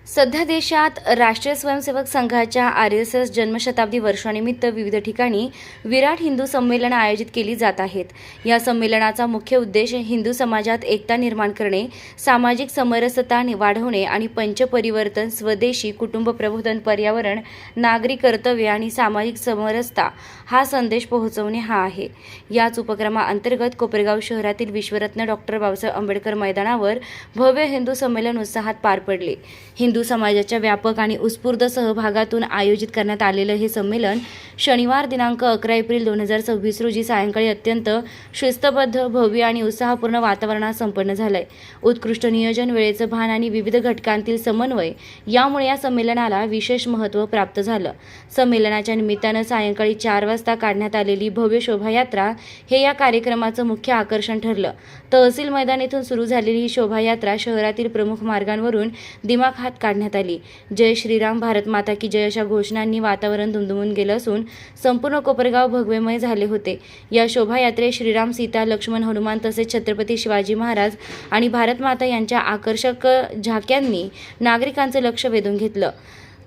सध्या देशात राष्ट्रीय स्वयंसेवक संघाच्या RSS जन्मशताब्दी वर्षानिमित्त विविध ठिकाणी विराट हिंदू संमेलनं आयोजित केली जात आहेत। या संमेलनाचा मुख्य उद्देश हिंदू समाजात एकता निर्माण करणे, सामाजिक समरसता वाढवणे आणि पंचपरिवर्तन, स्वदेशी, कुटुंब प्रबोधन, पर्यावरण, नागरी कर्तव्य आणि सामाजिक समरसता हा संदेश पोहोचवणे हा आहे। याच उपक्रमाअंतर्गत कोपरगाव शहरातील विश्वरत्न डॉक्टर बाबासाहेब आंबेडकर मैदानावर भव्य हिंदू संमेलन उत्साहात पार पडले। हिंदू समाजाच्या व्यापक आणि उत्स्फूर्त सहभागातून आयोजित करण्यात आलेलं हे संमेलन शनिवार दिनांक 11 एप्रिल 2026 रोजी सायंकाळी अत्यंत शिस्तबद्ध, भव्य आणि उत्साहपूर्ण वातावरणात संपन्न झालंय। उत्कृष्ट नियोजन, वेळेचं भान आणि विविध घटकांतील समन्वय यामुळे या संमेलनाला विशेष महत्त्व प्राप्त झालं। संमेलनाच्या निमित्तानं सायंकाळी 4 वाजता काढण्यात आलेली भव्य शोभायात्रा हे या कार्यक्रमाचं मुख्य आकर्षण ठरलं। तहसील मैदान येथून सुरू झालेली ही शोभायात्रा शहरातील प्रमुख मार्गांवरून दिमाखात काढण्यात आली। जय श्रीराम, भारत माता की जय अशा घोषणांनी वातावरण दुमदुमून गेलं असून संपूर्ण कोपरगाव भगवेमय झाले होते। या शोभायात्रेत श्रीराम, सीता, लक्ष्मण, हनुमान तसेच छत्रपती शिवाजी महाराज आणि भारत माता यांच्या आकर्षक झाक्यांनी नागरिकांचं लक्ष वेधून घेतलं।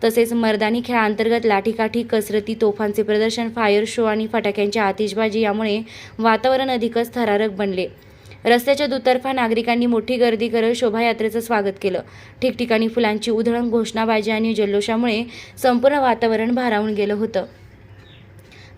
तसेच मर्दानी खेळांतर्गत लाठीकाठी, कसरती, तोफांचे प्रदर्शन, फायर शो आणि फटाक्यांची आतिषबाजी यामुळे वातावरण अधिकच थरारक बनले। रस्त्याच्या दुतर्फा नागरिकांनी मोठी गर्दी करत शोभायात्रेचं स्वागत केलं। ठिकठिकाणी फुलांची उधळण, घोषणाबाजी आणि जल्लोषामुळे संपूर्ण वातावरण भारावून गेलं होतं।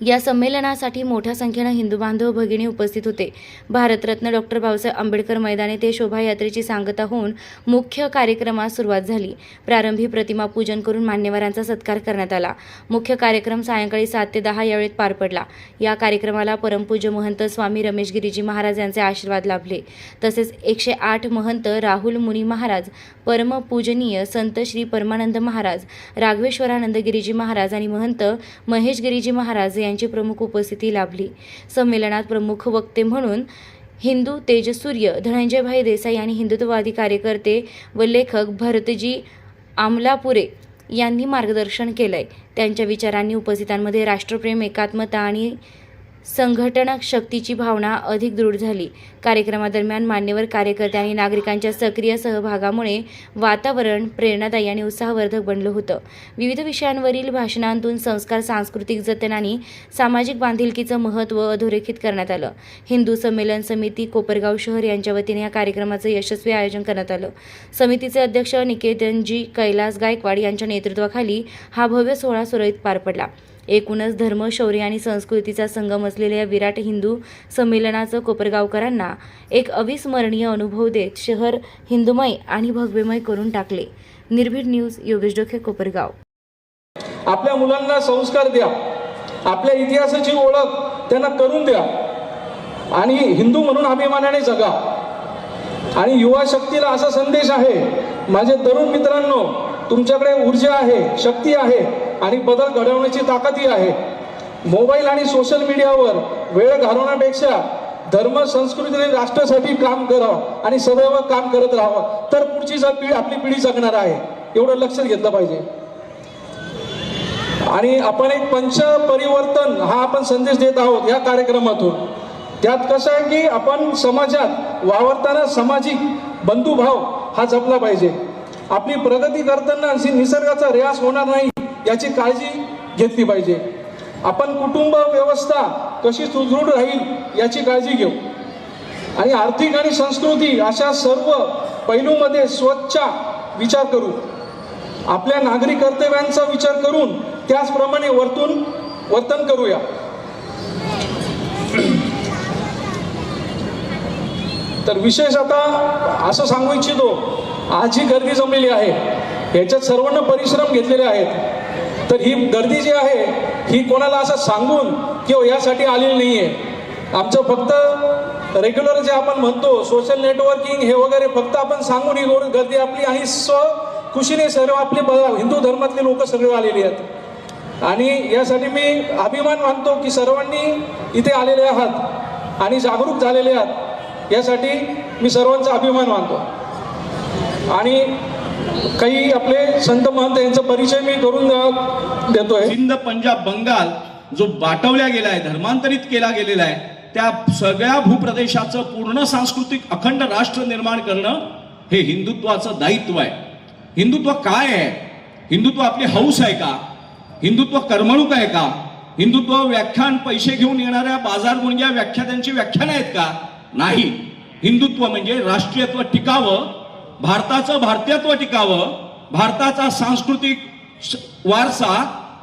या संमेलनासाठी मोठ्या संख्येनं हिंदू बांधव भगिनी उपस्थित होते। भारतरत्न डॉक्टर बाबासाहेब आंबेडकर मैदान येथे शोभायात्रेची सांगता होऊन मुख्य कार्यक्रमास सुरुवात झाली। प्रारंभी प्रतिमा पूजन करून मान्यवरांचा सत्कार करण्यात आला। मुख्य कार्यक्रम सायंकाळी 7 ते 10 या वेळेत पार पडला। या कार्यक्रमाला परमपूज्य महंत स्वामी रमेश गिरीजी महाराज यांचे आशीर्वाद लाभले। तसेच 108 महंत राहुल मुनी महाराज, परमपूजनीय संत श्री परमानंद महाराज, राघवेश्वरानंद गिरीजी महाराज आणि महंत महेश गिरीजी महाराज यांची प्रमुख उपस्थिती लाभली। संमेलनात प्रमुख वक्ते म्हणून हिंदू तेजसूर्य धनंजयभाई देसाई आणि हिंदुत्ववादी कार्यकर्ते व लेखक भरतजी आमलापुरे यांनी मार्गदर्शन केलंय। त्यांच्या विचारांनी उपस्थितांमध्ये राष्ट्रप्रेम, एकात्मता आणि संघटन शक्तीची भावना अधिक दृढ झाली। कार्यक्रमादरम्यान मान्यवर कार्यकर्ते आणि नागरिकांच्या सक्रिय सहभागामुळे वातावरण प्रेरणादायी आणि उत्साहवर्धक बनलं होतं। विविध विषयांवरील भाषणांतून संस्कार, सांस्कृतिक जतन आणि सामाजिक बांधिलकीचं महत्त्व अधोरेखित करण्यात आलं। हिंदू संमेलन समिती कोपरगाव शहर यांच्या वतीने या कार्यक्रमाचं यशस्वी आयोजन करण्यात आलं। समितीचे अध्यक्ष निकेतनजी कैलास गायकवाड यांच्या नेतृत्वाखाली हा भव्य सोहळा सुरळीत पार पडला। एकूणच धर्म, शौर्य आणि संस्कृतीचा संगम असलेल्या या विराट हिंदू संमेलनाचं कोपरगावकरांना एक अविस्मरणीय अनुभव देत शहर हिंदुमय आणि भगवेमय करून टाकले। निर्भीड न्यूज, योगेश डोके, कोपरगाव। आपल्या मुलांना संस्कार द्या, आपल्या इतिहासाची ओळख त्यांना करून द्या आणि हिंदू म्हणून अभिमानाने जगा। आणि युवा शक्तीला असा संदेश आहे, माझे तरुण मित्रांनो, तुमच्याकडे ऊर्जा आहे, शक्ती आहे आणि बदल घडवण्याची ताकदही आहे। मोबाईल आणि सोशल मीडियावर वेळ घालवण्यापेक्षा धर्म, संस्कृती आणि राष्ट्रासाठी काम करावं आणि सदैव काम करत राहावं, तर पुढची आपली पिढी जगणार आहे, एवढं लक्षात घेतलं पाहिजे। आणि आपण एक पंच परिवर्तन हा आपण संदेश देत आहोत या कार्यक्रमातून। त्यात कसं आहे की आपण समाजात वावरताना सामाजिक बंधुभाव हा जपला पाहिजे। आपली प्रगती करताना निसर्गाचा ऱ्हास होणार नाही याची काळजी घेतली पाहिजे। आपण कुटुंब व्यवस्था कशी सुदृढ राहील याची काळजी घेऊ आणि आर्थिक आणि संस्कृती अशा सर्व पैलूंमध्ये स्वच्छ विचार करू। आपल्या नागरी कर्तव्यांचा विचार करून त्याचप्रमाणे वर्तन करूया। तर विशेष आता असं सांगू इच्छितो, आज ही गर्दी जमलेली आहे, याच्यात सर्वांना परिश्रम घेतलेले आहेत। तर ही गर्दी जी आहे ही कोणाला असं सांगून किंवा यासाठी आलेली नाही आहे। आमचं फक्त रेग्युलर जे आपण म्हणतो सोशल नेटवर्किंग हे वगैरे फक्त आपण सांगून ही गर्दी आपली आणि खुशीने सर्व आपले हिंदू धर्मातले लोक सगळे आलेले आहेत। आणि यासाठी मी अभिमान मानतो की सर्वांनी इथे आलेले आहात आणि जागरूक झालेले आहात, यासाठी मी सर्वांचा अभिमान मानतो। आणि काही आपले संत महंत यांचा परिचय मी करून देतोय। सिंध, पंजाब, बंगाल जो बाटवल्या गेला आहे, धर्मांतरित केला गेलेला आहे, त्या सगळ्या भूप्रदेशाचं पूर्ण सांस्कृतिक अखंड राष्ट्र निर्माण करणं हे हिंदुत्वाचं दायित्व आहे। हिंदुत्व काय आहे? हिंदुत्व आपली हौस आहे का? हिंदुत्व करमणूक आहे का? हिंदुत्व व्याख्यान पैसे घेऊन येणाऱ्या बाजार गुणग्या व्याख्यात्यांची व्याख्यान आहेत का? नाही. हिंदुत्व म्हणजे राष्ट्रीयत्व टिकावं, भारताचं भारतीयत्व टिकावं, भारताचा सांस्कृतिक वारसा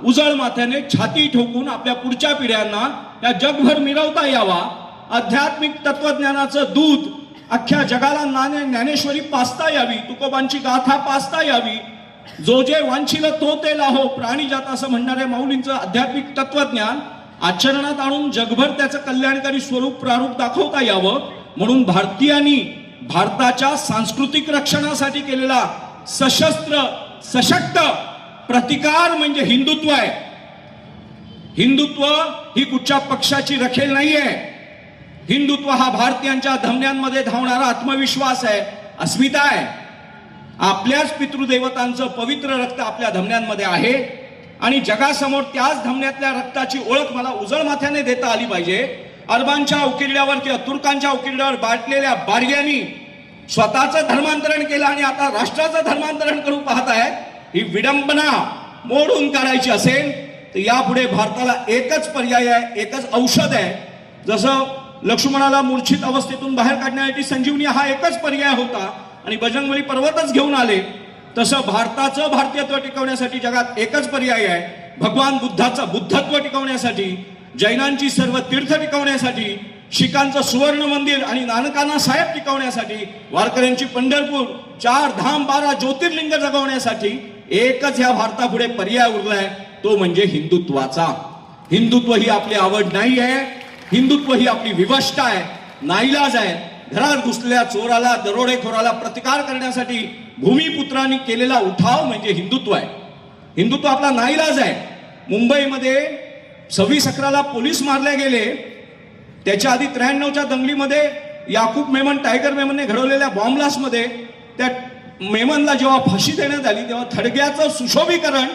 उजळ माथ्याने छाती ठोकून आपल्या पुढच्या पिढ्यांना या जगभर मिरवता यावा, आध्यात्मिक तत्वज्ञानाचं दूध अख्ख्या जगाला ज्ञानेश्वरी पाचता यावी, तुकोबांची गाथा पाचता यावी, जो जे वांछिल तो ते लाहो, प्राणी जात असं म्हणणाऱ्या माऊलींचं आध्यात्मिक तत्वज्ञान आचरणात आणून जगभर त्याचं कल्याणकारी स्वरूप प्रारूप दाखवता यावं, म्हणून भारतीयांनी भारताच्या सांस्कृतिक रक्षणासाठी केलेला सशस्त्र सशक्त प्रतिकार म्हणजे हिंदुत्व आहे. हिंदुत्व ही कुठच्या पक्षाची रखेल नाहीये. हिंदुत्व हा भारतीयांच्या धमन्यांमध्ये धावणारा आत्मविश्वास आहे, अस्मिता आहे. आपल्याच पितृदेवतांचं पवित्र रक्त आपल्या धमन्यांमध्ये आहे आणि जगासमोर त्याच धमन्यातल्या रक्ताची ओळख मला उजळ माथ्याने देता आली पाहिजे. अरबांच्या उकिरड्यावर किंवा तुर्कांच्या उकिरड्यावर बाटलेल्या बाडग्यांनी स्वतःचं धर्मांतरण केलं आणि आता राष्ट्राचं धर्मांतरण करून पाहताय. ही विडंबना मोडून काढायची असेल तर यापुढे भारताला एकच पर्याय आहे, एकच औषध आहे. जसं लक्ष्मणाला मूर्छित अवस्थेतून बाहेर काढण्यासाठी संजीवनी हा एकच पर्याय होता आणि बजरंगबली पर्वतच घेऊन आले, तसं भारताचं भारतीयत्व टिकवण्यासाठी जगात एकच पर्याय आहे. भगवान बुद्धाचं बुद्धत्व टिकवण्यासाठी, जैनांची सर्व तीर्थ टिकवण्यासाठी, शीखांचं सुवर्ण मंदिर आणि नानकाना साहेब टिकवण्यासाठी, वारकऱ्यांची पंढरपूर, 4 धाम 12 ज्योतिर्लिंग जगवण्यासाठी एकच ह्या भारतापुढे पर्याय उरलाय, तो म्हणजे हिंदुत्वाचा. हिंदुत्व ही आपली आवड नाही आहे, हिंदुत्व ही आपली विवशता आहे, नाईलाज आहे. घरात घुसलेल्या चोराला दरोडेखोराला प्रतिकार करण्यासाठी भूमिपुत्रांनी केलेला उठाव म्हणजे हिंदुत्व आहे. हिंदुत्व आपला नाईलाज आहे. मुंबईमध्ये 26/11 पोलीस मारले गेले. त्याच्या आधी 93च्या दंगलीमध्ये याकूब मेमन, टायगर मेमनने घडवलेल्या बॉम्ब ब्लास्टमध्ये त्या मेमनला जेव्हा फाशी देण्यात आली तेव्हा थडग्याचं सुशोभीकरण,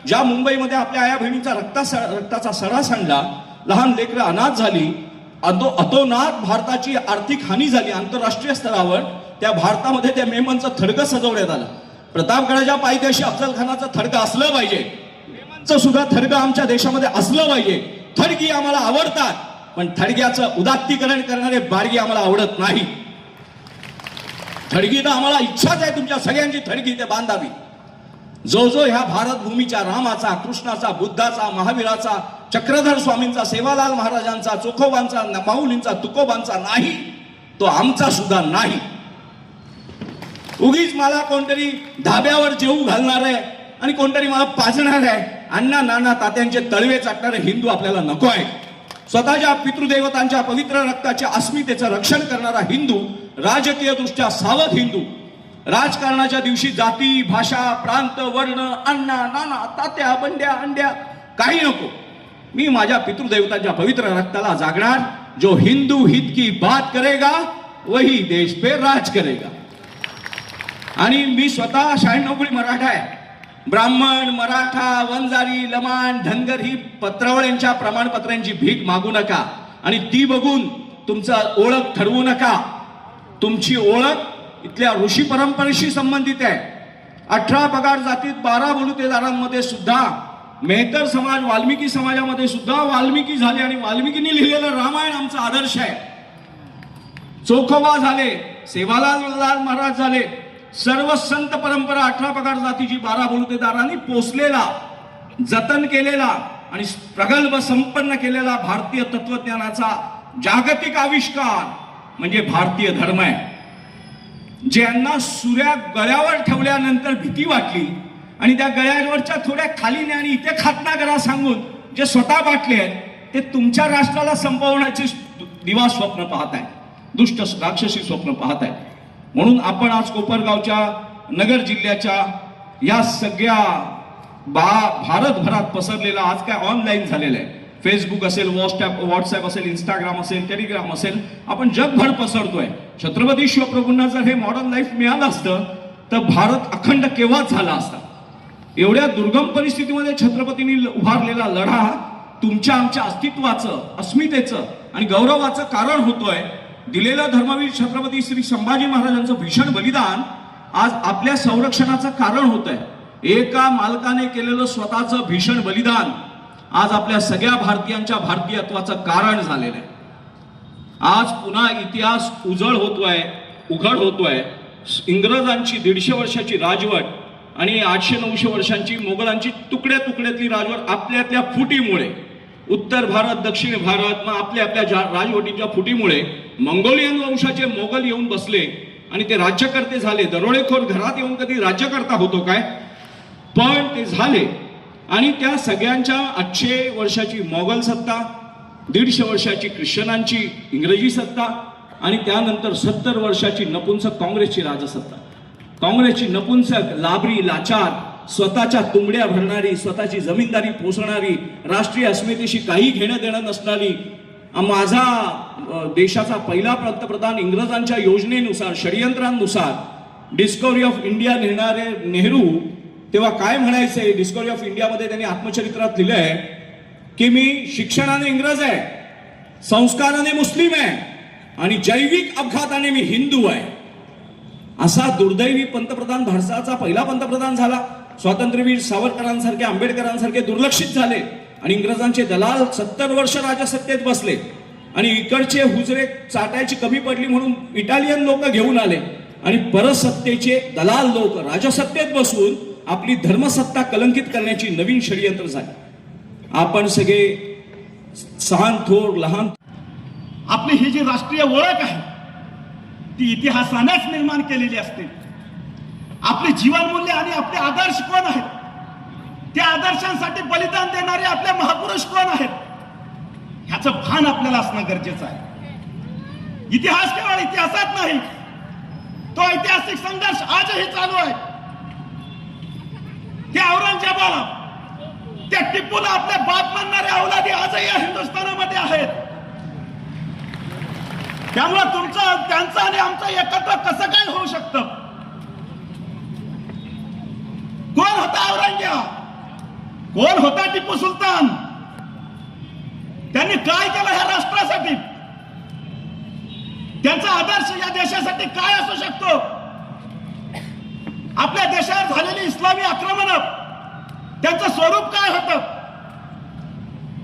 ज्या मुंबईमध्ये आपल्या आया बहिणीचा रक्ताचा सडा सांडला, लहान लेकरं अनाथ झाली, अतोनात भारताची आर्थिक हानी झाली आंतरराष्ट्रीय स्तरावर, त्या भारतामध्ये त्या मेमनचं थडगं सजवण्यात आलं. प्रतापगडाच्या पायथ्याशी अफजल खानाचं थडगं असलं पाहिजे, मेमनचं सुद्धा थडगं आमच्या देशामध्ये असलं पाहिजे. थडगी आम्हाला आवडतात, पण थडग्याचं उदात्तीकरण करणारे बाडगी आम्हाला आवडत नाही. थडगी तर आम्हाला इच्छाच आहे तुमच्या सगळ्यांची थडगी ते बांधावी. जो जो ह्या भारत भूमीच्या रामाचा, कृष्णाचा, बुद्धाचा, महावीराचा, चक्रधर स्वामींचा, सेवालाल महाराजांचा, चोखोबांचा, माऊलींचा, तुकोबांचा नाही, तो आमचा सुद्धा नाही. उगीच मला कोणतरी धाब्यावर जेवू घालणार आहे आणि कोणतरी मला पाजणार आहे, अण्णा नाना तात्यांचे तळवे चाटणारे हिंदू आपल्याला नको आहे. स्वतःच्या पितृदेवतांच्या पवित्र रक्ताच्या अस्मितेचं रक्षण करणारा हिंदू, राजकीय दृष्ट्या सावध हिंदू, राजकारणाच्या दिवशी जाती, भाषा, प्रांत, वर्ण, अण्णा नाना तात्या, बंड्या अंड्या काही नको. मी माझ्या पितृदेवतांच्या पवित्र रक्ताला जागणार. जो हिंदू हित की बात करेगा वही देश पे राज करेगा. आणि मी स्वतः 96 मराठा आहे. ब्राह्मण, मराठा, वंजारी, लमाण, धनगर ही पत्रावळ्यांच्या प्रमाणपत्रांची भीक मागू नका आणि ती बघून तुमचं ओळख ठरवू नका. तुमची ओळख इथल्या ऋषी परंपरेशी संबंधित आहे. 18 पगार जातीत 12 बलुतेदारांमध्ये सुद्धा मेहतर समाज, वाल्मिकी समाजामध्ये सुद्धा वाल्मिकी झाले आणि वाल्मिकींनी लिहिलेलं रामायण आमचा आदर्श आहे. चोखोबा झाले, सेवालाल महाराज झाले, सर्व संत परंपरा 18 पगार जातीची 12 बलुतेदारांनी पोचलेला, जतन केलेला आणि प्रगल्भ संपन्न केलेला भारतीय तत्वज्ञानाचा जागतिक आविष्कार म्हणजे भारतीय धर्म आहे. ज्यांना सुऱ्या गळ्यावर ठेवल्यानंतर भीती वाटली आणि त्या गळ्यावरच्या थोड्या खाली आणि इथे खातना करा सांगून जे स्वतः बाटले आहेत, ते तुमच्या राष्ट्राला संपवण्याचे दिवा स्वप्न पाहत आहेत, दुष्ट राक्षसी स्वप्न पाहत आहेत. म्हणून आपण आज कोपरगावच्या, नगर जिल्ह्याच्या या सगळ्या भारतभरात पसरलेला आज काय ऑनलाईन झालेलं आहे, फेसबुक असेल, व्हॉट्सअप असेल, इंस्टाग्राम असेल, टेलिग्राम असेल, आपण जगभर पसरतोय. छत्रपती शिवप्रभूंना जर हे मॉडर्न लाईफ मिळालं असतं तर भारत अखंड केव्हाच झाला असता. एवढ्या दुर्गम परिस्थितीमध्ये छत्रपतींनी उभारलेला लढा तुमच्या आमच्या अस्तित्वाचं, अस्मितेचं आणि गौरवाचं कारण होतोय. दिलेला धर्मवीर छत्रपती श्री संभाजी महाराजांचं भीषण बलिदान आज आपल्या संरक्षणाचं कारण होत आहे. एका मालकाने केलेलं स्वतःचं भीषण बलिदान आज आपल्या सगळ्या भारतीयांच्या भारतीयत्वाचं कारण झालेलं आहे. आज पुन्हा इतिहास उघड होतोय. इंग्रजांची 150 वर्षाची राजवट आणि 800-900 वर्षांची मोगलांची तुकड्यातली राजवट आपल्यातल्या फुटीमुळे, उत्तर भारत दक्षिण भारत मग आपल्या राजवटींच्या फुटीमुळे मंगोलियन वंशाचे मोगल येऊन बसले आणि ते राज्यकर्ते झाले. दरोडेखोर घरात येऊन कधी राज्यकर्ता होतो काय? पण ते झाले. आणि त्या सगळ्यांच्या 800 वर्षाची मोगल सत्ता, 150 वर्षाची ख्रिश्चनांची इंग्रजी सत्ता आणि त्यानंतर 70 वर्षाची नपुंसक काँग्रेसची राजसत्ता. काँग्रेसची नपुंसक, लाबरी, लाचार, स्वतःच्या तुंबड्या भरणारी, स्वतःची जमीनदारी पोसणारी, राष्ट्रीय अस्मितेशी काही घेणं देणं नसणारी, माझा देशाचा पहिला पंतप्रधान इंग्रजांच्या योजनेनुसार, षडयंत्रांनुसार डिस्कव्हरी ऑफ इंडिया लिहिणारे नेहरू तेव्हा काय म्हणायचे? डिस्कव्हरी ऑफ इंडियामध्ये त्यांनी आत्मचरित्रात लिहिलंय की मी शिक्षणाने इंग्रज आहे, संस्काराने मुस्लिम आहे आणि जैविक अपघाताने मी हिंदू आहे. असा दुर्दैवी पंतप्रधान भारताचा पहिला पंतप्रधान झाला. स्वातंत्र्यवीर सावरकरांसारखे, आंबेडकरांसारखे दुर्लक्षित झाले आणि इंग्रजांचे दलाल 70 वर्ष राजसत्तेत बसले आणि इकडचे हुजरे चाटायची कमी पडली म्हणून इटालियन लोक घेऊन आले आणि परसत्तेचे दलाल लोक राजसत्तेत बसून आपली धर्मसत्ता कलंकित करण्याची नवीन षडयंत्र झाली. आपण सगळे सहान थोर लहान, आपली ही जी राष्ट्रीय ओळख आहे ती इतिहासानेच निर्माण केलेली असते. आपली जीवनमूल्य आणि आपले आदर्श कोण आहेत, त्या आदर्शांसाठी बलिदान देणारे आपले महापुरुष कोण आहेत, ह्याचं भान आपल्याला असणं गरजेचं आहे. इतिहास केवळ इतिहासात नाही, तो ऐतिहासिक संघर्ष आजही चालू आहे. त्या औरंगजेबाला, त्या टिपूला आपले बाप मानणारे औलादी आजही या हिंदुस्थानामध्ये आहेत. त्यामुळे तुमचं, त्यांचं आणि आमचं एकत्र कसं काय होऊ शकतं? कोण होता औरंगजेब? कोण होता टिपू सुलतान? त्यांनी काय केलं ह्या राष्ट्रासाठी? त्यांचा आदर्श या देशासाठी काय असू शकतो? आपल्या देशावर झालेली इस्लामी आक्रमण, त्यांचं स्वरूप काय होतं?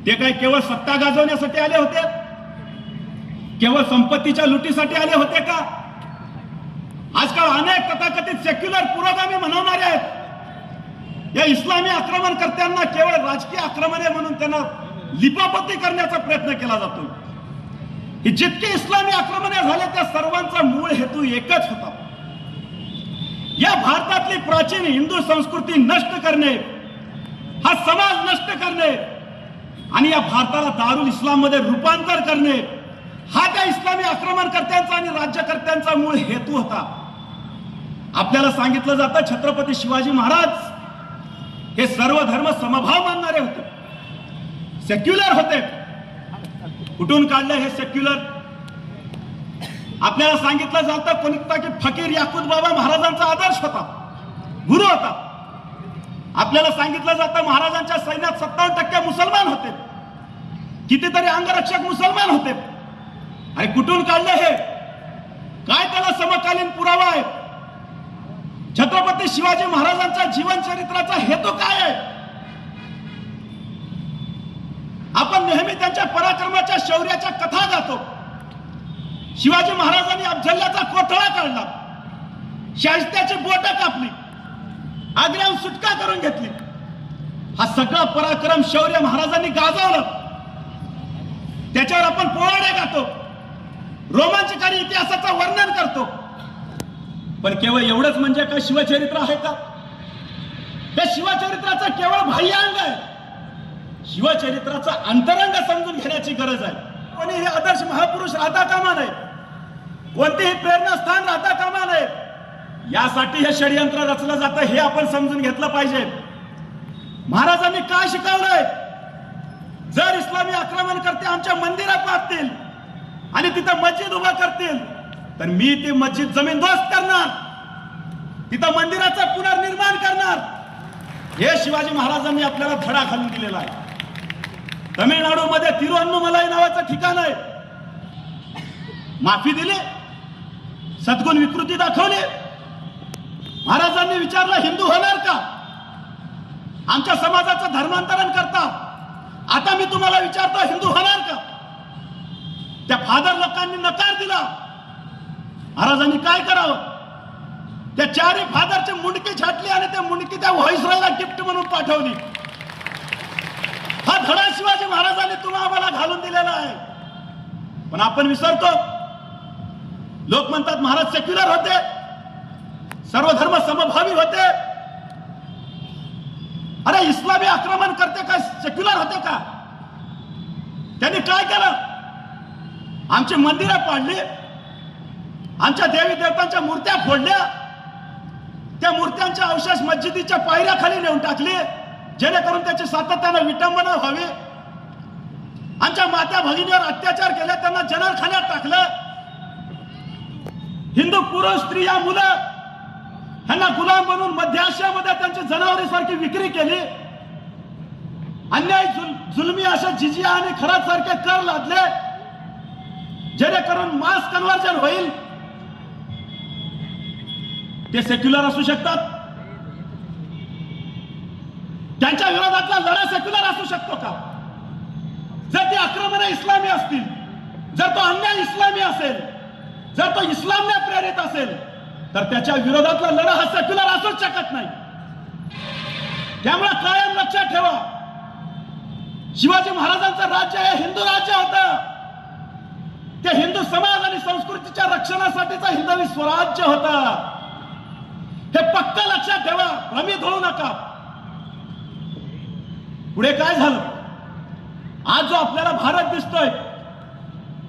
ते काय केवळ सत्ता गाजवण्यासाठी आले होते? केवळ संपत्तीच्या लुटीसाठी आले होते का? आजकाल अनेक तथाकथित सेक्युलर पुरोगामी म्हणवणारे आहेत या इस्लामी आक्रमणकर्त्यांना केवळ राजकीय आक्रमणे म्हणून त्यांना लिपापोती करण्याचा प्रयत्न केला जातो. ही जितकी इस्लामी आक्रमणे झाले त्या सर्वांचा मूळ हेतू एकच होता, या भारतातली प्राचीन हिंदू संस्कृती नष्ट करणे, हा समाज नष्ट करणे आणि या भारताला दारुल इस्लाम मध्ये रूपांतर करणे, हा त्या इस्लामी आक्रमणकर्त्यांचा आणि राज्यकर्त्यांचा मूळ हेतू होता. आपल्याला सांगितलं जातं छत्रपती शिवाजी महाराज हे सर्व धर्म समभाव मानणारे होते, सेक्युलर होते. कुठून काढलं हे सेक्युलर? आपल्याला सांगितलं जातं कोणता की फकीर याकूत बाबा महाराजांचा आदर्श होता, गुरु होता. आपल्याला सांगितलं जातं महाराजांच्या सैन्यात 57% मुसलमान होते, कितीतरी अंगरक्षक मुसलमान होते. आणि कुठून काढलं हे? काय त्याला समकालीन पुरावा आहे? छत्रपती शिवाजी महाराजांच्या जीवन चरित्राचा हेतू काय आहे? आपण नेहमी त्यांच्या पराक्रमाच्या, शौर्याच्या कथा गातो. शिवाजी महाराजांनी अफझल्याचा कोथळा काढला, शाहिस्त्याची बोट कापली, आग्र्याहून सुटका करून घेतली. हा सगळा पराक्रम, शौर्य महाराजांनी गाजवलं. त्याच्यावर आपण पोवाडे गातो, रोमांचकारी इतिहासाचं वर्णन करतो. पण केवळ एवढंच म्हणजे काय शिवचरित्र आहे का? हे शिवचरित्राचं केवळ बाह्यांग आहे. शिवचरित्राचा अंतरंग समजून घेण्याची गरज आहे. कोणीही आदर्श महापुरुष राहता कामा नये, कोणतेही प्रेरणास्थान राहता कामा नये. यासाठी हे षडयंत्र रचलं जातं हे आपण समजून घेतलं पाहिजे. महाराजांनी काय शिकवलंय? जर इस्लामी आक्रमणकर्ते आमच्या मंदिरात मारतील आणि तिथं मस्जिद उभा करतील तर मी ती मस्जिद जमीनदोस्त करणार, तिथं मंदिराचं पुनर्निर्माण करणार. हे शिवाजी महाराजांनी आपल्याला धडा घालून दिलेला आहे. तमिळनाडूमध्ये तिरुअन्नमलाई नावाचं ठिकाण आहे. माफी दिली, सद्गुण विकृती दाखवली, महाराजांनी विचारलं हिंदू होणार का? आमच्या समाजाचं धर्मांतरण करता. आता मी तुम्हाला विचारतो हिंदू होणार का? त्या फादर लोकांनी नकार दिला. महाराजांनी काय करावं? त्या चारही फादरचे मुंडके छाटली आणि त्या मुंडकी त्या व्हॉइसरॉयला गिफ्ट म्हणून पाठवली. हा धडा शिवाजी महाराजांनी तुम्हाला आम्हाला घालून दिलेला आहे. पण आपण विसरतो. लोक म्हणतात महाराज सेक्युलर होते, सर्व धर्म समभावी होते. अरे इस्लामी आक्रमण करते काय सेक्युलर होते का? त्यांनी काय केलं? आमची मंदिरं पाडली, आमच्या देवी देवतांच्या मूर्त्या फोडल्या, त्या मूर्त्यांच्या अवशेष मस्जिदीच्या पायऱ्याखाली नेऊन टाकले जेणेकरून त्याची सातत्यानं विटंबना व्हावी. आमच्या माता भगिनीवर अत्याचार केले, त्यांना जनारखान्यात टाकलं. हिंदू पुरुष स्त्रिया मुलं ह्यांना गुलाम बनवून मध्य आशियामध्ये त्यांची जनावरीसारखी विक्री केली. अन्याय जुलमी अशा जिजिया आणि खरात सारखे कर लादले जेणेकरून मास कन्व्हर्जन होईल. ते सेक्युलर असू शकतात? त्यांच्या विरोधातला लढा सेक्युलर असू शकतो का? जर ती आक्रमणे इस्लामी असतील, जर तो अन्याय इस्लामी असेल, जर तो इस्लामने प्रेरित असेल, तर त्याच्या विरोधातला लढा हा सेक्युलर असूच शकत नाही. त्यामुळे कायम लक्षात ठेवा, शिवाजी महाराजांचं राज्य हे हिंदू राज्य होतं. ते हिंदू समाज आणि संस्कृतीच्या रक्षणासाठीचं हिंदवी स्वराज्य होतं. हे पक्का लक्षात ठेवा, भ्रमित होऊ नका. पुढे काय झालं? आज जो आपल्याला भारत दिसतोय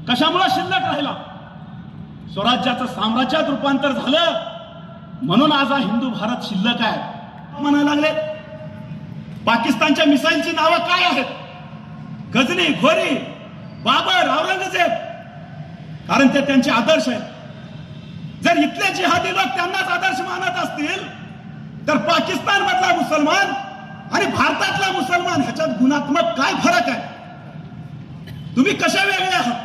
कशामुळे शिल्लक राहिला? स्वराज्याचं साम्राज्यात रूपांतर झालं म्हणून आज हा हिंदू भारत शिल्लक आहे म्हणायला लागले. पाकिस्तानच्या मिसाईलची नावं काय आहेत? गजनी, घोरी, बाबर, औरंगजेब. कारण ते त्यांचे आदर्श आहेत. जर इथले जिहादी लोक त्यांनाच आदर्श मानत असतील तर पाकिस्तान मधला मुसलमान आणि भारतातला मुसलमान ह्याच्यात गुणात्मक काय फरक आहे? तुम्ही कशा वेगळे आहात?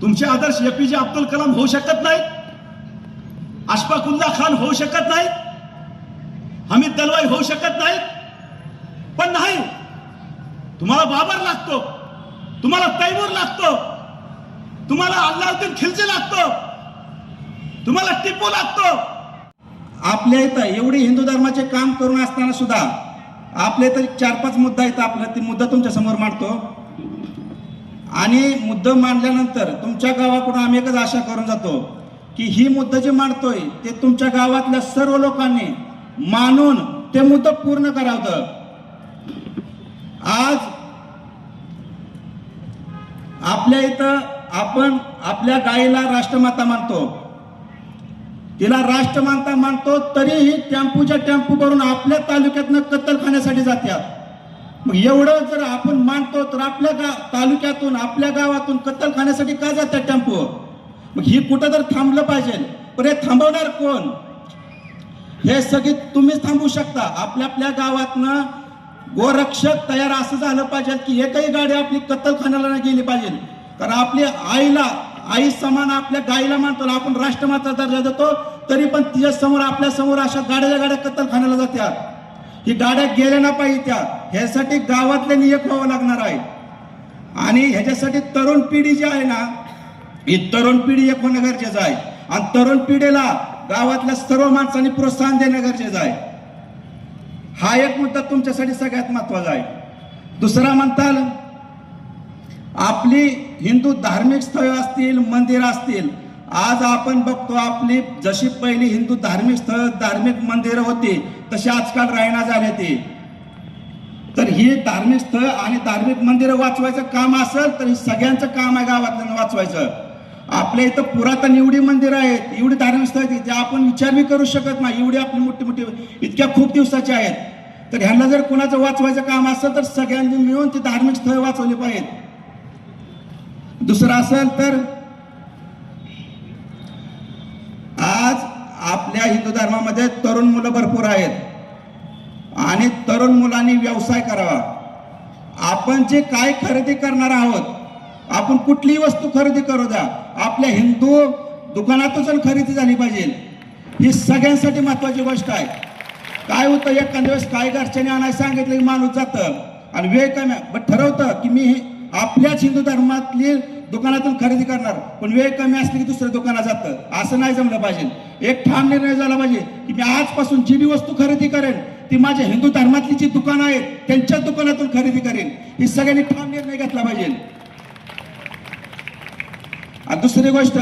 तुमचे आदर्श एपीजे अब्दुल कलाम होऊ शकत नाहीत, अशफाकुल्ला खान होऊ शकत नाहीत, हमीद दलवाई होऊ शकत नाहीत. पण नाही, तुम्हाला बाबर लागतो, तुम्हाला तैमूर लागतो, तुम्हाला अल्लाउद्दीन खिलजी लागतो, तुम्हाला टिपू लागतो. आपल्या इथं एवढी हिंदू धर्माचे काम करून असताना सुद्धा आपले तर 4-5 मुद्दा आहेत. आपला ते मुद्दा तुमच्या समोर मांडतो आणि मुद्दा मांडल्यानंतर तुमच्या गावाकडून आम्ही एकच आशा करून जातो की ही मुद्दा जे मांडतोय ते तुमच्या गावातल्या सर्व लोकांनी मानून ते मुद्दा पूर्ण करावं. आज आपल्या इथं आपण आपल्या गायीला राष्ट्रमाता मानतो, तिला राष्ट्रमाता मानतो, तरीही टेम्पूच्या टेम्पू भरून आपल्या तालुक्यातनं कत्तलखान्यासाठी जातात. मग एवढं जर आपण मानतो तर आपल्या तालुक्यातून आपल्या गावातून कत्तलखान्यासाठी का जातात टेम्पो? मग ही कुठं तर थांबलं पाहिजे. पण हे थांबवणार कोण? हे सगळे तुम्हीच थांबवू शकता. आपल्या आपल्या गावातनं गोरक्षक तयार असं झालं पाहिजे की एकही गाडी आपली कत्तलखान्याला नाही गेली पाहिजे. कारण आपल्या आई समान आपल्या गाईला मानतो, आपण राष्ट्रमाता दर्जा देतो, तरी पण तिच्या समोर आपल्या समोर अशा गाड्या कत्तलखान्याला जातात. ही गाड्या गेल्या ना पाहिजे त्या. ह्यासाठी गावातल्या एक व्हावं लागणार आहे. आणि ह्याच्यासाठी तरुण पिढी जी आहे ना, ही तरुण पिढी एक होणं गरजेचं आहे. आणि तरुण पिढीला गावातल्या सर्व माणसांनी प्रोत्साहन देणं गरजेचं आहे. हा एक मुद्दा तुमच्यासाठी सगळ्यात महत्वाचा आहे. दुसरा म्हणताल, आपली हिंदू धार्मिक स्थळं असतील, मंदिरं असतील, आज आपण बघतो आपली जशी पहिली हिंदू धार्मिक स्थळ धार्मिक मंदिरं होती तशी आजकाल राहणा झाले ते. तर ही धार्मिक स्थळ आणि धार्मिक मंदिरं वाचवायचं काम असेल तर सगळ्यांचं काम आहे गावातल्या वाचवायचं. आपल्या इथं पुरातन एवढी मंदिरं आहेत, एवढी धार्मिक स्थळ आहेत जे आपण विचार बी करू शकत नाही. एवढी आपली मोठी मोठी इतक्या खूप दिवसाची आहेत. तर ह्यांना जर कोणाचं वाचवायचं काम असेल तर सगळ्यांनी मिळून ती धार्मिक स्थळ वाचवली पाहिजेत. दुसरं असेल तर आज आपल्या हिंदू धर्मामध्ये तरुण मुलं भरपूर आहेत आणि तरुण मुलांनी व्यवसाय करावा. आपण जे काय खरेदी करणार आहोत, आपण कुठलीही वस्तू खरेदी करू द्या, आपल्या हिंदू दुकानातून खरेदी झाली पाहिजे. ही सगळ्यांसाठी महत्वाची गोष्ट आहे. काय होतं, एखाद्या वेळेस काय घरच्याने आणायला सांगितलं की माणूस जातं आणि वेळ कमी पण ठरवतं की मी आपल्याच हिंदू धर्मातली दुकानातून खरेदी करणार, पण वेळ कमी असली की दुसऱ्या दुकानात जातं. असं नाही जमलं पाहिजे. एक ठाम निर्णय झाला पाहिजे की मी आजपासून जी बी वस्तू खरेदी करेन ती माझ्या हिंदू धर्मातली जी दुकानं आहेत त्यांच्या दुकानातून खरेदी करेन. ही सगळ्यांनी ठाम निर्णय घेतला पाहिजे. आणि दुसरी गोष्ट,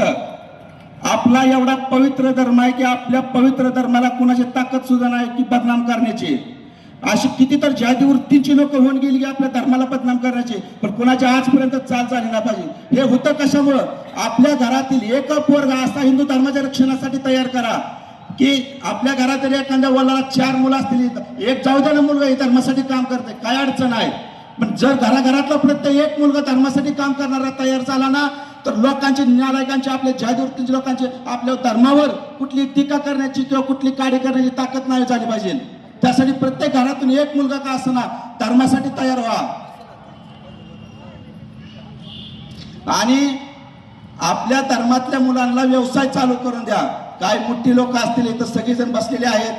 आपला एवढा पवित्र धर्म आहे की आपल्या पवित्र धर्माला कुणाची ताकद सुद्धा नाही की बदनाम करण्याची. अशी किती तर जाती वृत्तींची लोक होऊन गेली की आपल्या धर्माला बदनाम करण्याची, पण कुणाच्या आजपर्यंत चाल झाली नाही पाहिजे. हे होतं कशामुळं? आपल्या घरातील एक पोरगा असा हिंदू धर्माच्या रक्षणासाठी तयार करा की आपल्या घरातील एखाद्या वडिलाला 4 मुलं असतील, एक जाऊ द्या ना मुलगा हे धर्मासाठी काम करते, काय अडचण आहे. पण जर घराघरातला प्रत्येक एक मुलगा धर्मासाठी काम करणारा तयार झाला ना, तर लोकांचे, नालायकांचे, आपल्या जादूवृत्तीचे लोकांचे आपल्या धर्मावर कुठली टीका करण्याची किंवा कुठली काडी करण्याची ताकद नाही झाली पाहिजे. त्यासाठी प्रत्येक घरातून एक मुलगा का असना धर्मासाठी तयार व्हा. आणि आपल्या धर्मातल्या मुलांना व्यवसाय चालू करून द्या. काही मोठी लोक असतील इथं सगळेजण बसलेले आहेत,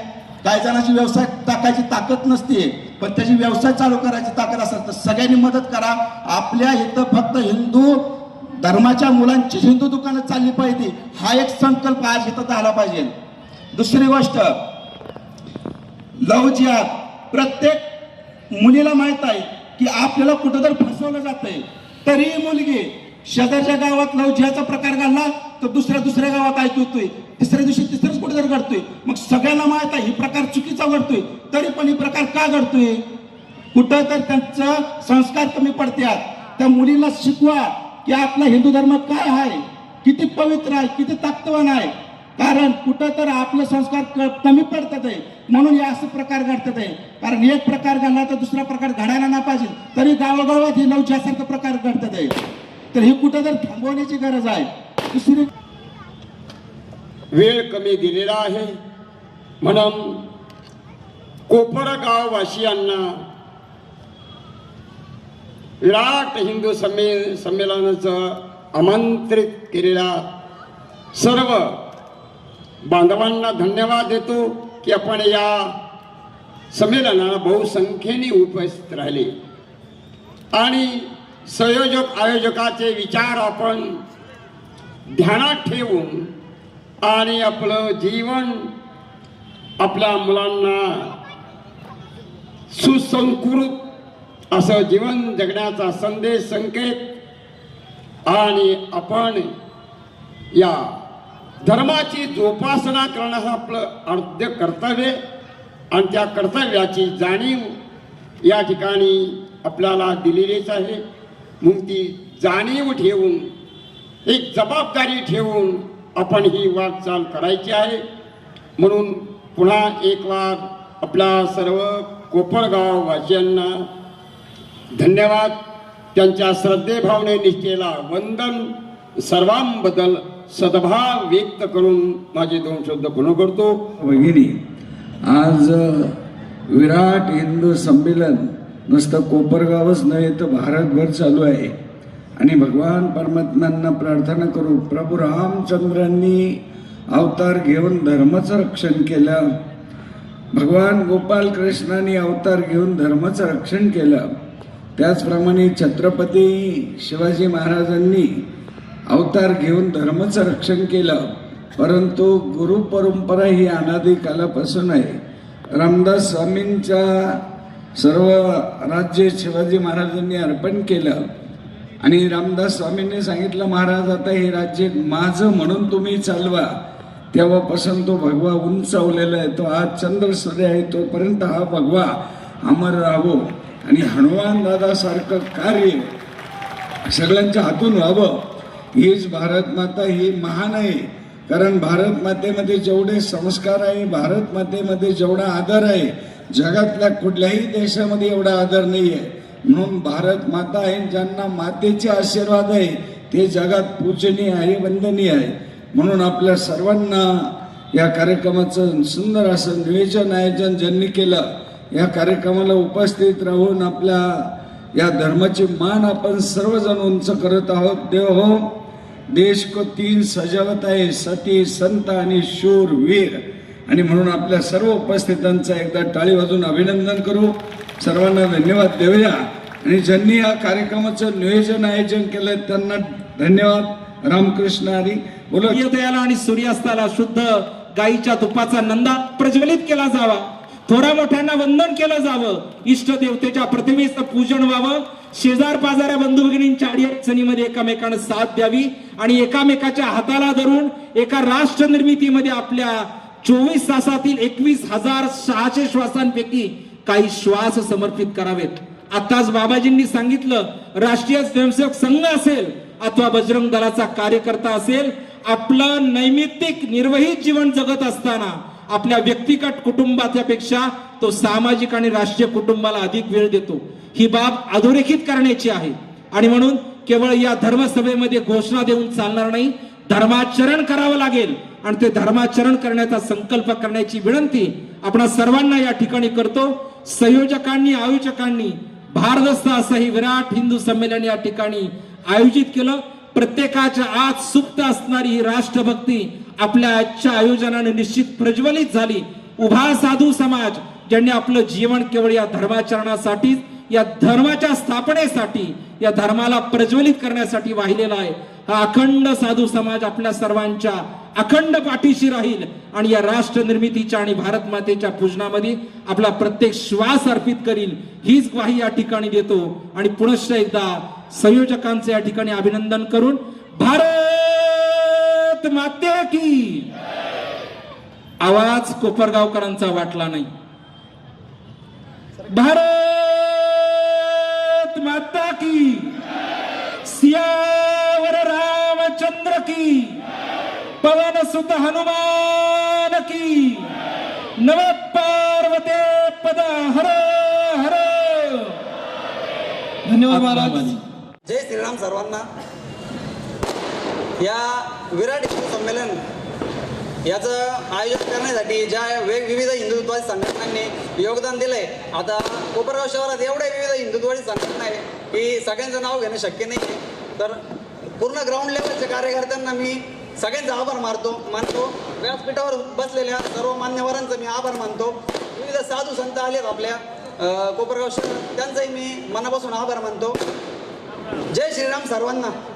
काही जणांची व्यवसाय टाकायची ताकद नसते, पण त्याची व्यवसाय चालू करायची ताकद असेल तर सगळ्यांनी मदत करा. आपल्या इथं फक्त हिंदू धर्माच्या मुलांची हिंदू दुकानं चालली पाहिजे, हा एक संकल्प आज इथं झाला पाहिजे. दुसरी गोष्ट, लव्ह जिहाद. प्रत्येक मुलीला माहित आहे की आपल्याला कुठं तर फसवलं जातंय, तरी मुलगी शेजारच्या गावात लव्ह जिहादचा प्रकार घडला तर दुसऱ्या गावात ऐकू येतोय, तिसऱ्या दिवशी तिसरंच कुठे तर घडतोय. मग सगळ्यांना माहित आहे ही प्रकार चुकीचा घडतोय, तरी पण ही प्रकार का घडतोय? कुठं तर त्यांचं संस्कार कमी पडतात. त्या मुलीला शिकवा की आपला हिंदू धर्म काय आहे, किती पवित्र आहे, किती ताकदवान आहे. कारण कुठं तर आपले संस्कार कमी पडतात आहे, म्हणून हे असं प्रकार घडतात आहे. कारण एक प्रकार घडला तर दुसरा प्रकार घडायला नाही पाहिजे, तरी गावागावात हे लव्ह जिहादसारखं प्रकार घडतात आहे. तर हे कुठं तर थांबवण्याची गरज आहे. दुसरी वेळ कमी दिलेला आहे म्हणून कोपरगाव वासियांना विराट हिंदू संमेलनाचं आमंत्रित केलेल्या सर्व बांधवांना धन्यवाद देतो की आपण या संमेलनाला बहुसंख्येने उपस्थित राहिले आणि संयोजक आयोजकाचे विचार आपण ध्यानात ठेवून आणि आपलं जीवन आपल्या मुलांना सुसंस्कृत असं जीवन जगण्याचा संदेश, संकेत आणि आपण या धर्माची जोपासना करणं हा आपलं आद्य कर्तव्य आणि त्या कर्तव्याची जाणीव या ठिकाणी आपल्याला दिलेलीच आहे. मग ती जाणीव ठेवून, एक जबाबदारी ठेवून आपण ही वाटचाल करायची आहे. म्हणून पुन्हा एक वार आपल्या सर्व कोपरगाव वासियांना धन्यवाद, त्यांच्या श्रद्धेभावने निष्ठेला वंदन, सर्वांबद्दल सद्भाव व्यक्त करून माझे 2 शब्द पूर्ण करतो. भगिनी, आज विराट हिंदू संमेलन नुसतं कोपरगावच नाही तर भारतभर चालू आहे. आणि भगवान परमात्म्यांना प्रार्थना करू, प्रभू रामचंद्रांनी अवतार घेऊन धर्माचं रक्षण केलं, भगवान गोपाल कृष्णांनी अवतार घेऊन धर्माचं रक्षण केलं, त्याचप्रमाणे छत्रपती शिवाजी महाराजांनी अवतार घेऊन धर्माचं रक्षण केलं. परंतु गुरु परंपरा ही अनादी कालापासून आहे. रामदास स्वामींच्या सर्व राज्य शिवाजी महाराजांनी अर्पण केलं आणि रामदास स्वामींनी सांगितलं, महाराज आता हे राज्य माझं म्हणून तुम्ही चालवा. तेव्हापासून तो भगवा उंचावलेला आहे. तो आज चंद्रसूर्य आहे तोपर्यंत हा भगवा अमर राहावो आणि हनुमान दादासारखं कार्य सगळ्यांच्या हातून व्हावं. हीच भारत माता ही महान आहे. कारण भारत मातेमध्ये जेवढे संस्कार आहे, भारत मातेमध्ये जेवढा आदर आहे, जगातल्या कुठल्याही देशामध्ये एवढा आदर नाही आहे. म्हणून भारत माता आहे, ज्यांना मातेचे आशीर्वाद आहे ते जगात पूजनीय आहे, वंदनीय आहे. म्हणून आपल्या सर्वांना या कार्यक्रमाचं सुंदर असं नियोजन आयोजन ज्यांनी केलं, या कार्यक्रमाला उपस्थित राहून आपल्या या धर्माची मान आपण सर्वजण उंच करत आहोत. देव हो, देश को तीन सजावत आहे, सती संत आणि शूर वीर. आणि म्हणून आपल्या सर्व उपस्थितांचं एकदा टाळी वाजून अभिनंदन करू, सर्वांना धन्यवाद देऊया. आणि ज्यांनी या कार्यक्रमाचं नियोजन आयोजन केलंय त्यांना धन्यवाद. रामकृष्ण हरी. बोला. सूर्योदयाला आणि सूर्यास्ताला शुद्ध गाईच्या तुपाचा नंदा प्रज्वलित केला जावा, थोरा मोठ्यांना वंदन केलं जावं, इष्ट देवतेच्या प्रतिमेचं पूजन व्हावं, शेजार पाजाऱ्या बंधू भगिनींच्या अडीअडचणीमध्ये एकामेकांना साथ द्यावी आणि एकामेकाच्या हाताला धरून एका राष्ट्र निर्मितीमध्ये आपल्या 24 तासातील 21,600 श्वासांपैकी काही श्वास समर्पित करावेत. आताच बाबाजींनी सांगितलं, राष्ट्रीय स्वयंसेवक संघ असेल अथवा बजरंग दलाचा कार्यकर्ता असेल, आपलं नैमित्तिक निर्वहित जीवन जगत असताना आपल्या व्यक्तिगत कुटुंबाच्या पेक्षा तो सामाजिक आणि राष्ट्रीय कुटुंबाला अधिक वेळ देतो. ही बाब अधोरेखित करण्याची आहे. आणि म्हणून केवळ या धर्मसभेमध्ये घोषणा देऊन चालणार नाही, धर्माचरण करावं लागेल. आणि ते धर्माचरण करण्याचा संकल्प करण्याची विनंती आपण सर्वांना या ठिकाणी करतो. संयोजकांनी आयोजकांनी भारदस्त असं ही विराट हिंदू संमेलन या ठिकाणी आयोजित केलं. प्रत्येकाच्या आत सुप्त असणारी ही राष्ट्रभक्ती आपल्या आजच्या आयोजनाने निश्चित प्रज्वलित झाली. उभा साधू समाज ज्यांनी आपलं जीवन केवळ या धर्माचरणासाठी, या धर्माच्या स्थापनेसाठी, या धर्माला प्रज्वलित करण्यासाठी वाहिलेला आहे, हा अखंड साधू समाज आपल्या सर्वांच्या अखंड पाठीशी राहील आणि या राष्ट्र निर्मितीच्या आणि भारत मातेच्या पूजनामध्ये आपला प्रत्येक श्वास अर्पित करील, हीच ग्वाही या ठिकाणी देतो. आणि पुनश्च एकदा संयोजकांचे या ठिकाणी अभिनंदन करून भारत माते की. आवाज कोपरगावकरांचा वाटला नाही. भारत माता की. सियावर रामचंद्र की. पवन सुत हनुमान की. नव पार्वते पद हर हर. धन्यवाद महाराज. जय श्रीराम सर्वांना. या विराट हिंदू संमेलन याचं आयोजन करण्यासाठी ज्या विविध हिंदुत्ववादी संघटनांनी योगदान दिलंय, आता कोपरगाव शहरात एवढ्या विविध हिंदुत्ववादी संघटना आहे की सगळ्यांचं नाव घेणं शक्य नाही आहे. तर पूर्ण ग्राउंड लेवलच्या कार्यकर्त्यांना मी सगळ्यांचा आभार मानतो. व्यासपीठावर बसलेल्या सर्व मान्यवरांचा मी आभार मानतो. विविध साधू संत आलेत आपल्या कोपरगाव शहरात, त्यांचाही मी मनापासून आभार मानतो. जय श्रीराम सर्वांना.